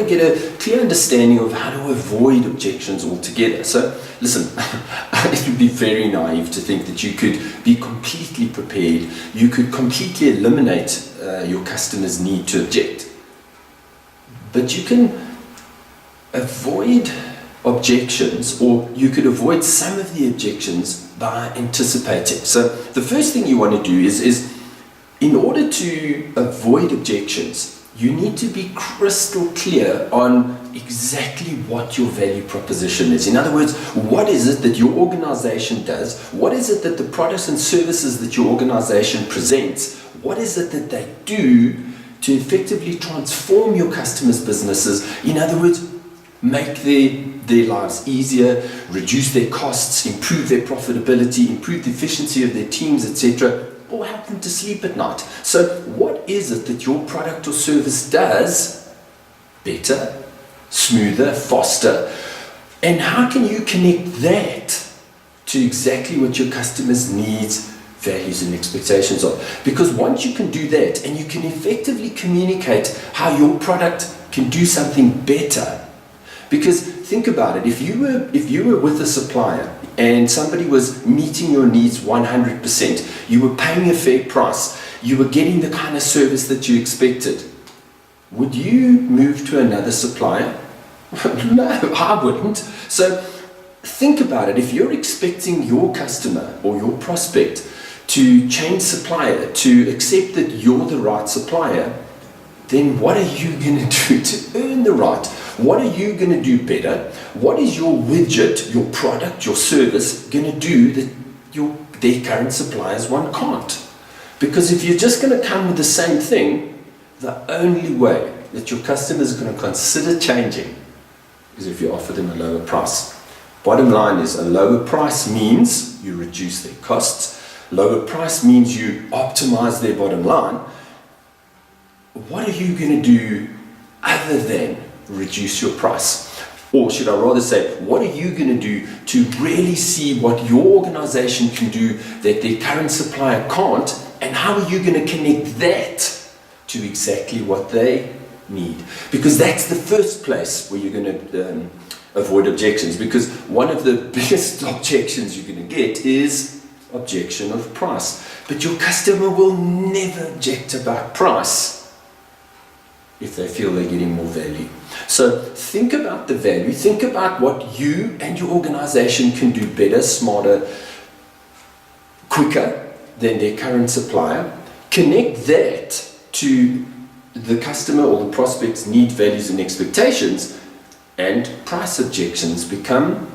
to get a clear understanding of how to avoid objections altogether. So listen, it would be very naive to think that you could be completely prepared, you could completely eliminate your customer's need to object. But you can avoid objections, or you could avoid some of the objections by anticipating. So the first thing you want to do is in order to avoid objections, you need to be crystal clear on exactly what your value proposition is. In other words, what is it that your organization does? What is it that the products and services that your organization presents, what is it that they do to effectively transform your customers' businesses? In other words, make their lives easier, reduce their costs, improve their profitability, improve the efficiency of their teams, etc., or help them to sleep at night. So what is it that your product or service does better, smoother, faster? And how can you connect that to exactly what your customers' needs, values and expectations are? Because once you can do that and you can effectively communicate how your product can do something better. Because think about it, if you were with a supplier and somebody was meeting your needs 100%, you were paying a fair price, you were getting the kind of service that you expected, would you move to another supplier? No, I wouldn't. So think about it, if you're expecting your customer or your prospect to change supplier, to accept that you're the right supplier, then what are you going to do to earn the right? What are you going to do better? What is your widget, your product, your service going to do that their current suppliers one can't? Because if you're just going to come with the same thing, the only way that your customers are going to consider changing is if you offer them a lower price. Bottom line is, a lower price means you reduce their costs. Lower price means you optimize their bottom line. What are you going to do other than reduce your price? Or should I rather say, what are you going to do to really see what your organization can do that their current supplier can't, and how are you going to connect that to exactly what they need? Because that's the first place where you're going to avoid objections, because one of the biggest objections you're going to get is objection of price. But your customer will never object about price if they feel they're getting more value. So think about the value, think about what you and your organization can do better, smarter, quicker than their current supplier. Connect that to the customer or the prospect's need, values and expectations, and price objections become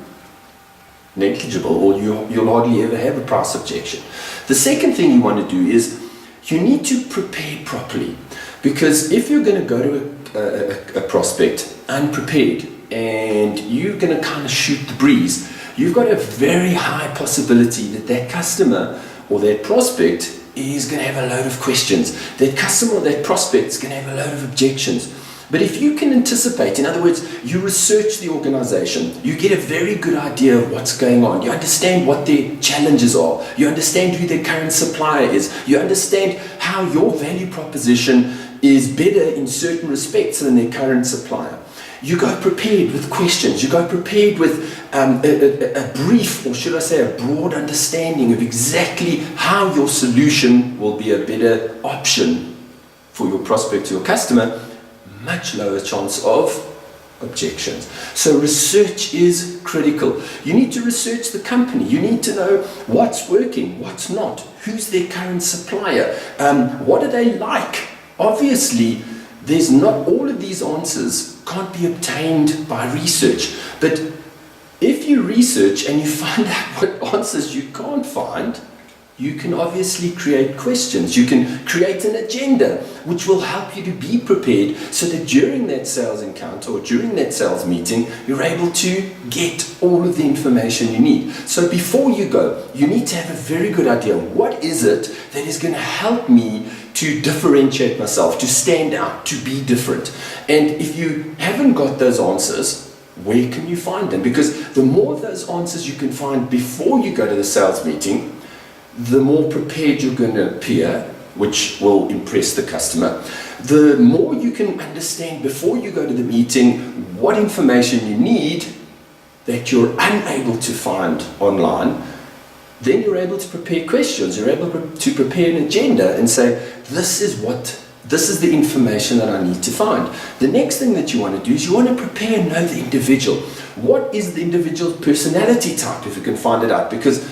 negligible, or you'll hardly ever have a price objection. The second thing you want to do is you need to prepare properly. Because if you're going to go to a prospect unprepared and you're going to kind of shoot the breeze, you've got a very high possibility that that customer or that prospect is going to have a load of questions. That customer or that prospect is going to have a load of objections. But if you can anticipate, in other words, you research the organization, you get a very good idea of what's going on, you understand what their challenges are, you understand who their current supplier is, you understand how your value proposition is better in certain respects than their current supplier. You go prepared with questions, you go prepared with a brief, or should I say a broad understanding of exactly how your solution will be a better option for your prospect or your customer. Much lower chance of objections. So research is critical. You need to research the company. You need to know what's working, what's not, who's their current supplier, what are they like. Obviously, there's not all of these answers can't be obtained by research. But if you research and you find out what answers you can't find, you can obviously create questions. You can create an agenda which will help you to be prepared so that during that sales encounter or during that sales meeting, you're able to get all of the information you need. So before you go, you need to have a very good idea. What is it that is going to help me to differentiate myself, to stand out, to be different? And if you haven't got those answers, where can you find them? Because the more of those answers you can find before you go to the sales meeting, the more prepared you're going to appear, which will impress the customer. The more you can understand before you go to the meeting what information you need that you're unable to find online, then you're able to prepare questions, you're able to prepare an agenda and say, this is the information that I need to find. The next thing that you want to do is you want to prepare and know the individual. What is the individual's personality type, if you can find it out? Because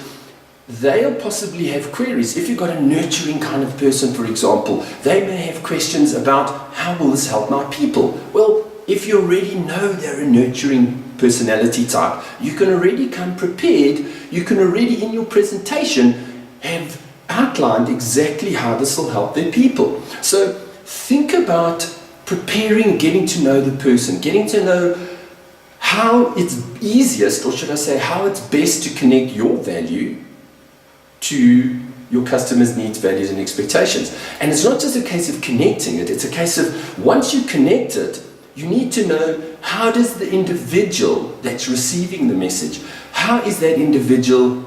they'll possibly have queries. If you've got a nurturing kind of person, for example, they may have questions about, how will this help my people? Well, if you already know they're a nurturing personality type, you can already come prepared. You can already, in your presentation, have outlined exactly how this will help their people. So think about preparing, getting to know the person, getting to know how it's easiest, or should I say, how it's best to connect your value to your customers' needs, values, and expectations. And it's not just a case of connecting it, it's a case of once you connect it, you need to know, how does the individual that's receiving the message, how is that individual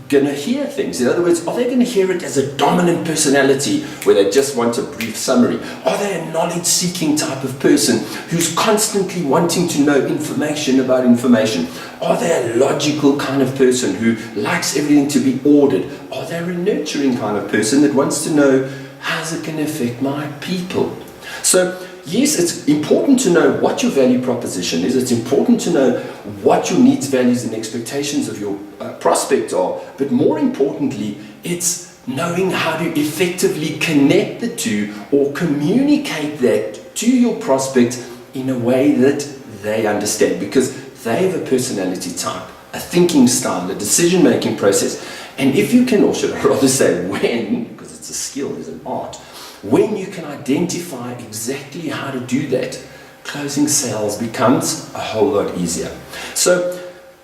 going to hear things? In other words, are they going to hear it as a dominant personality where they just want a brief summary? Are they a knowledge-seeking type of person who's constantly wanting to know information about information? Are they a logical kind of person who likes everything to be ordered? Are they a nurturing kind of person that wants to know, how's it going to affect my people? So yes, it's important to know what your value proposition is. It's important to know what your needs, values, and expectations of your prospect are. But more importantly, it's knowing how to effectively connect the two or communicate that to your prospect in a way that they understand, because they have a personality type, a thinking style, a decision-making process. And if you can, or should I rather say when, because it's a skill, it's an art, when you can identify exactly how to do that, closing sales becomes a whole lot easier. So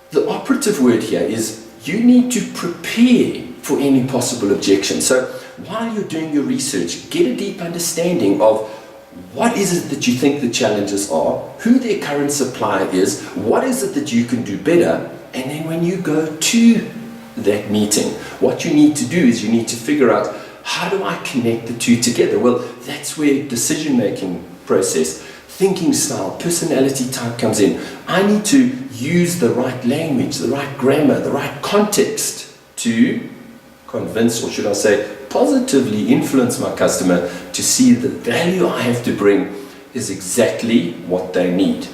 the operative word here is you need to prepare for any possible objection. So while you're doing your research, get a deep understanding of what is it that you think the challenges are, who their current supplier is, what is it that you can do better, and then when you go to that meeting, what you need to do is you need to figure out, how do I connect the two together? Well, that's where decision-making process, thinking style, personality type comes in. I need to use the right language, the right grammar, the right context to convince, or should I say, positively influence my customer to see the value I have to bring is exactly what they need.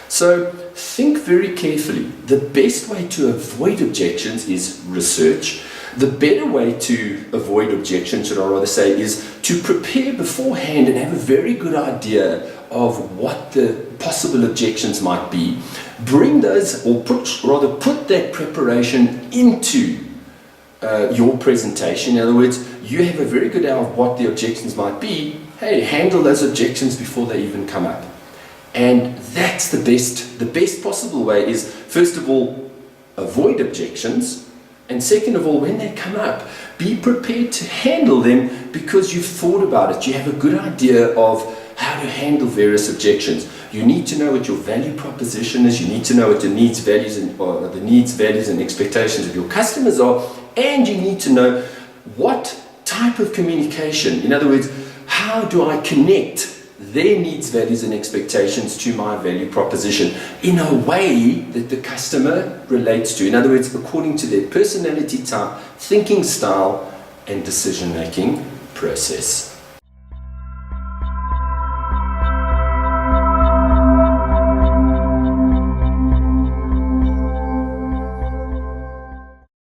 So think very carefully. The best way to avoid objections is research. The better way to avoid objections, should I rather say, is to prepare beforehand and have a very good idea of what the possible objections might be. Bring those, or put that preparation into your presentation. In other words, you have a very good idea of what the objections might be. Hey, handle those objections before they even come up. And that's the best possible way is, first of all, avoid objections. And second of all, when they come up, be prepared to handle them because you've thought about it. You have a good idea of how to handle various objections. You need to know what your value proposition is. You need to know what the needs, values, and expectations of your customers are. And you need to know what type of communication. In other words, how do I connect their needs, values, and expectations to my value proposition in a way that the customer relates to. In other words, according to their personality type, thinking style, and decision-making process.